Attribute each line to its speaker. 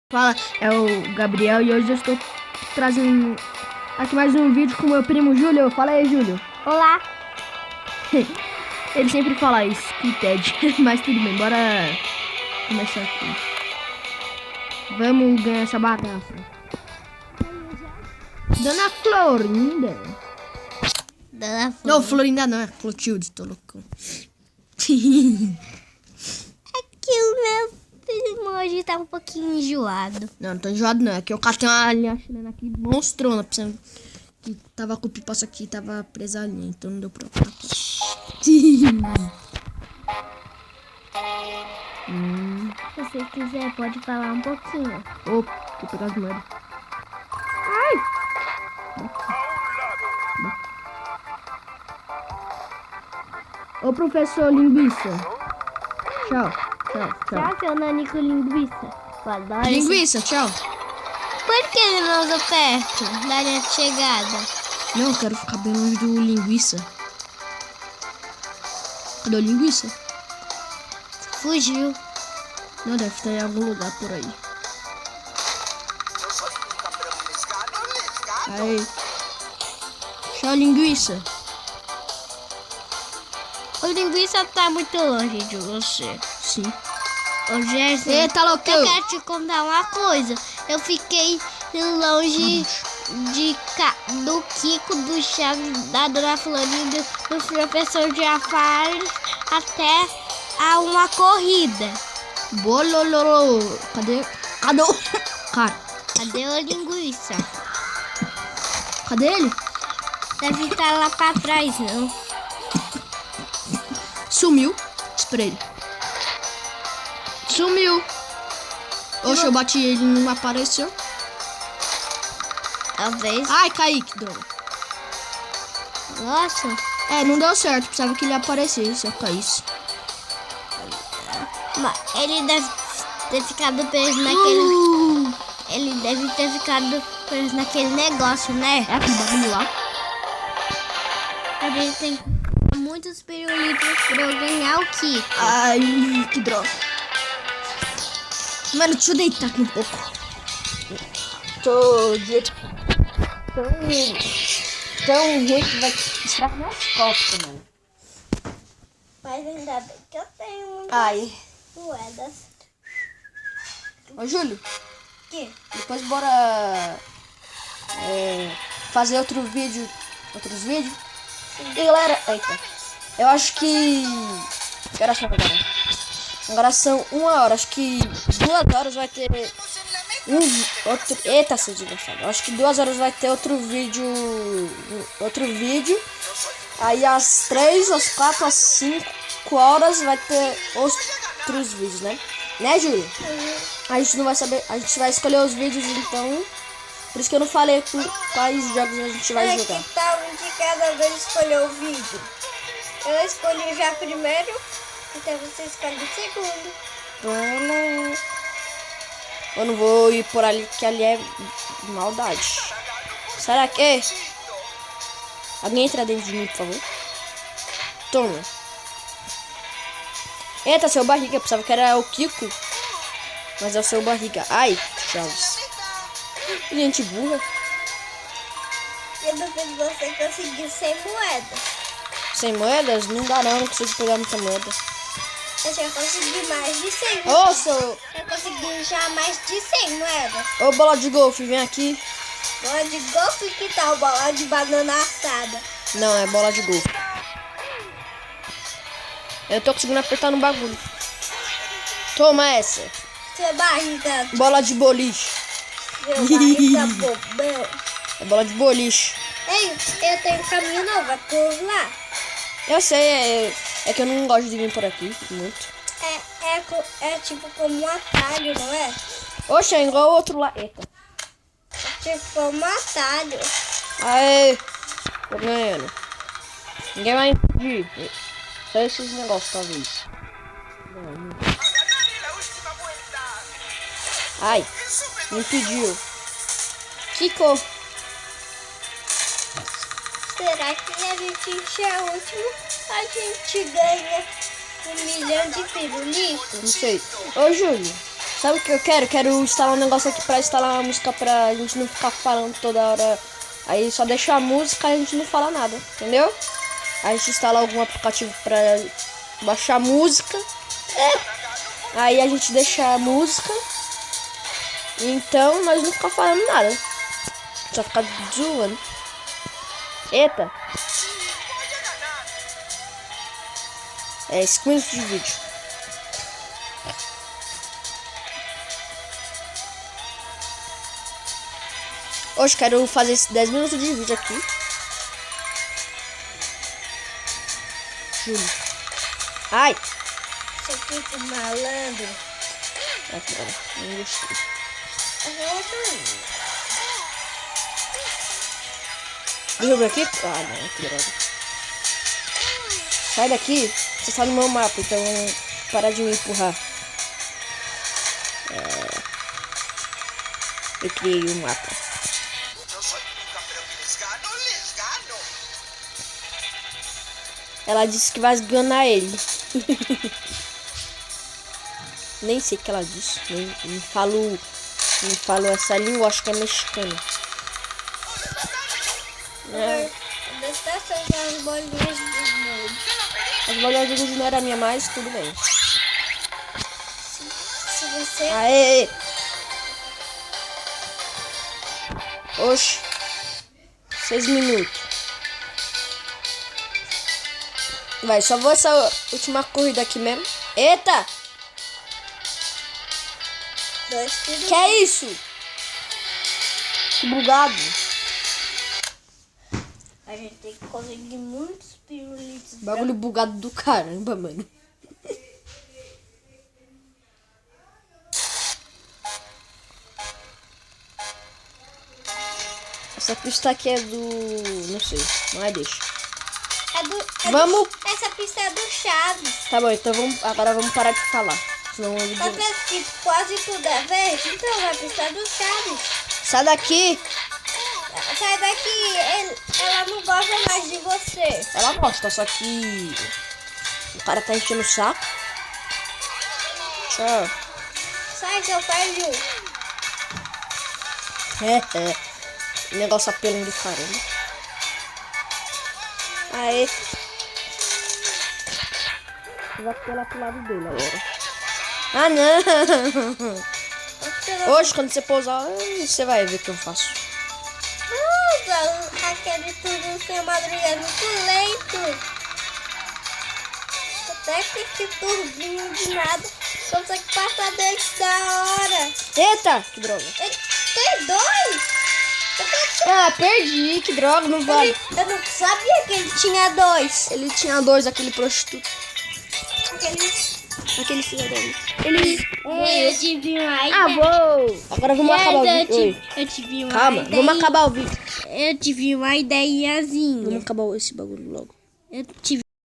Speaker 1: Fala, é o Gabriel e hoje eu estou trazendo aqui mais um vídeo com meu primo Júlio. Fala aí, Júlio.
Speaker 2: Olá.
Speaker 1: Ele sempre fala isso, que pede, mas tudo bem, bora começar aqui. Vamos ganhar essa bagaça. Dona Florinda.
Speaker 2: Dona Florinda.
Speaker 1: Não, Florinda não, é Clotilde, tô louco.
Speaker 2: É que o meu primo hoje tá um pouquinho enjoado.
Speaker 1: Não tô enjoado não, é que eu catei uma linha chilena aqui monstrona, pensando que tava com o pipoça aqui, tava presa ali, então não deu pra ficar aqui.
Speaker 2: Se você quiser, pode falar um pouquinho.
Speaker 1: Opa, deixa eu pegar as moedas. Ai! Ô professor linguiça. Tchau, tchau, tchau.
Speaker 2: Tchau, seu nanico linguiça. Eu adoro
Speaker 1: Linguiça, tchau.
Speaker 2: Por que ele não anda perto da minha chegada?
Speaker 1: Não, eu quero ficar bem longe do linguiça. Cadê o linguiça?
Speaker 2: Fugiu.
Speaker 1: Não, deve estar em algum lugar por aí. Aí. Tchau, linguiça.
Speaker 2: O linguiça tá muito longe de você.
Speaker 1: Sim.
Speaker 2: Ô, Gerson,
Speaker 1: Eita, louco!
Speaker 2: eu quero te contar uma coisa. Eu fiquei longe do Kiko, do Chaves, da Dona Florinda, do professor Jafari, até a uma corrida.
Speaker 1: Bolololo. Cadê? Cadê o cara?
Speaker 2: Cadê o linguiça?
Speaker 1: Cadê ele?
Speaker 2: Deve estar lá pra trás, não.
Speaker 1: Sumiu. Espera ele. Sumiu. Oxe, eu bati ele e não apareceu.
Speaker 2: Talvez.
Speaker 1: Ai, caí, que droga.
Speaker 2: Nossa.
Speaker 1: É, não deu certo. Precisava que ele aparecesse se eu caísse.
Speaker 2: Mas ele deve ter ficado preso naquele... Ele deve ter ficado preso naquele negócio, né?
Speaker 1: É aquele bagulho lá.
Speaker 2: A gente tem muitos pirulitos pra eu ganhar o Kiko.
Speaker 1: Ai, que droga. Mano, deixa eu deitar aqui um pouco. Tô de jeito tão ruim que vai estragar minhas costas, mano.
Speaker 2: Mas ainda bem que eu tenho muitas
Speaker 1: Ai.
Speaker 2: moedas.
Speaker 1: Ô, Júlio,
Speaker 2: Que?
Speaker 1: depois bora fazer outros vídeos. E galera, eita, eu acho que... Que horas são agora? Agora são 1h, acho que 2h vai ter outro... Eita, seu desgraçado. Eu acho que 2h vai ter outro vídeo. Aí às 3, às 4, às 5 horas vai ter outros vídeos, né? Né, Júlio? A gente não vai saber, a gente vai escolher os vídeos, então... Por isso que eu não falei quais jogos a gente vai jogar.
Speaker 2: Que tal de cada vez escolher o vídeo? Eu escolhi já primeiro, então você escolhe o segundo.
Speaker 1: Eu não vou ir por ali, que ali é maldade. Será que... Alguém entra dentro de mim, por favor? Toma. Eita, seu barriga. Eu pensava que era o Kiko. Mas é o seu barriga. Ai, Charles. Gente burra.
Speaker 2: Eu duvido você conseguir 100 moedas.
Speaker 1: 100 moedas? Não dá não consigo pegar muita moeda.
Speaker 2: Eu já consegui mais de 100.
Speaker 1: Ô, seu...
Speaker 2: Eu consegui já mais de 100 moedas.
Speaker 1: Ô, bola de golfe, vem aqui.
Speaker 2: Bola de golfe, que tal bola de banana assada?
Speaker 1: Não, é bola de golfe. Eu tô conseguindo apertar no bagulho. Toma essa.
Speaker 2: Seu barriga,
Speaker 1: Bola de boliche.
Speaker 2: seu barriga bobão.
Speaker 1: É bola de boliche.
Speaker 2: Ei, eu tenho um caminho novo, é por lá.
Speaker 1: Eu sei, é que eu não gosto de vir por aqui muito.
Speaker 2: É tipo como um atalho, não é?
Speaker 1: Oxe, é igual o outro lá. Eita.
Speaker 2: É tipo como um atalho.
Speaker 1: Aê, tô ganhando. Ninguém vai impedir. Só esses negócios, talvez. Ai, me impediu. Kiko.
Speaker 2: Será que a gente encher o último? A gente ganha 1 milhão de pirulitos?
Speaker 1: Não sei. Ô, Júlio. Sabe o que eu quero? Quero instalar um negócio aqui pra instalar uma música pra gente não ficar falando toda hora. Aí só deixa a música e a gente não fala nada, entendeu? A gente instala algum aplicativo pra baixar música. Aí a gente deixa a música. Então nós não ficamos falando nada. Só ficar zoando. Eita. É 5 minutos de vídeo. Hoje quero fazer esses 10 minutos de vídeo aqui. Júlio. Ai!
Speaker 2: Você fica malandro.
Speaker 1: Ai, cara, não gostei. Derruba aqui? Ah, não, que droga. Sai daqui. Você está no meu mapa, então para de me empurrar. Eu criei um mapa. Ela disse que vai esganar ele. Nem sei o que ela disse. Nem falo essa língua, acho que é mexicana.
Speaker 2: As bolinhas do mundo.
Speaker 1: As bolinhas de gude não era minha mais, tudo bem.
Speaker 2: Se você...
Speaker 1: Aê! Oxe. 6 minutos. Vai, só vou essa última corrida aqui mesmo. Eita! Que é isso? Que bugado.
Speaker 2: A gente tem que conseguir muitos pirulitos.
Speaker 1: Bagulho bugado do caramba, mano. Essa pista aqui é do... não sei, mas deixa. Vamos.
Speaker 2: Essa pista é do Chaves.
Speaker 1: Tá bom, então agora vamos parar de falar. Senão eu...
Speaker 2: Tá vendo que quase tudo é verde? Então a pista é do Chaves.
Speaker 1: Sai daqui.
Speaker 2: Sai daqui, ela não gosta mais de você.
Speaker 1: Ela gosta, só que o cara tá enchendo o saco. Tchau.
Speaker 2: Sai, seu velho.
Speaker 1: Negócio apelando do caramba. Aê. Vou apelar pro lado dele agora. Ah, não. Hoje, quando você pousar, você vai ver o que eu faço.
Speaker 2: Nossa, aquele tudo sem madrugada muito lento. Até que turbinho de nada. Consegue passar dentro da hora.
Speaker 1: Eita, que droga.
Speaker 2: Tem 2?
Speaker 1: Ah, perdi, que droga, não vale.
Speaker 2: Eu não sabia que ele tinha 2.
Speaker 1: Ele tinha 2, aquele prostituto. Aquele filho dele.
Speaker 2: Eu tive uma ideia.
Speaker 1: Ah, vou. Agora vamos acabar o vídeo.
Speaker 2: Eu tive uma
Speaker 1: Calma,
Speaker 2: ideia.
Speaker 1: vamos acabar o vídeo.
Speaker 2: Eu tive uma ideiazinha.
Speaker 1: Vamos acabar esse bagulho logo.
Speaker 2: Eu tive